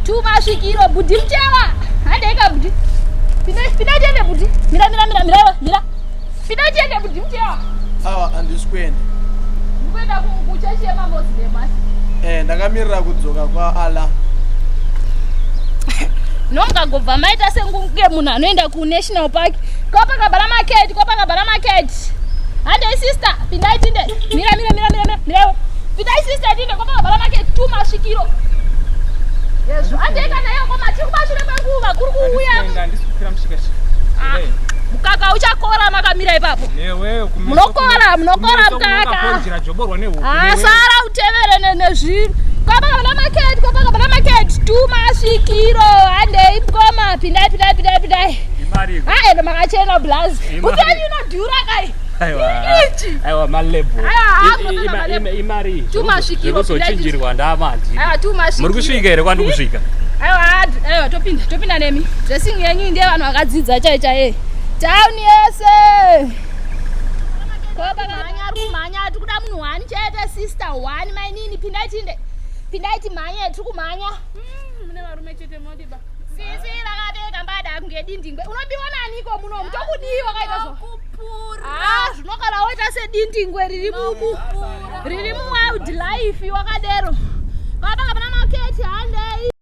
tumasvikiro budhi mtewa handeka budhi pinda tiende budhi mira pinda tiende budhi mtewa awa andisikwenda mukwenda kuchachie mamozidemasi ndakamirira kudzoka kwaala nongagobva maita sengunge munhu anoenda kunational park kopakabhara market handei sister pindai tinde mira pindai sister tinde kopakabhara market tumasvikiro yezvo handei kana iyo koma tiri kumashure kwenguva kuri kuuya mukaka uchakora makamira ipapo munokora mukaka sara utevere nezvinhu kopakabhara market tumasvikiro handei mukoma pindai endo makachena blazi utani inodhura kai aiwa malebo imari tuzochinjirwa ndamandi muri kusvika here kwandi kusvika aiwa topinda nemi dressing yenyu ndiye vanhu vakadzidza chaichaye tauni yese kopakabhara kumhanya tiri kuda munhu 1 chete sister 1 mainini pindai timhanye tiri kumhanya mune varume chete modiba sisi rakapfeka mbada kunge dindingwe unobiwa naniko muno mutokudiwa kaita zvinogara woita sedindingwe riri mu wildlife wakadero kopakabhara market handei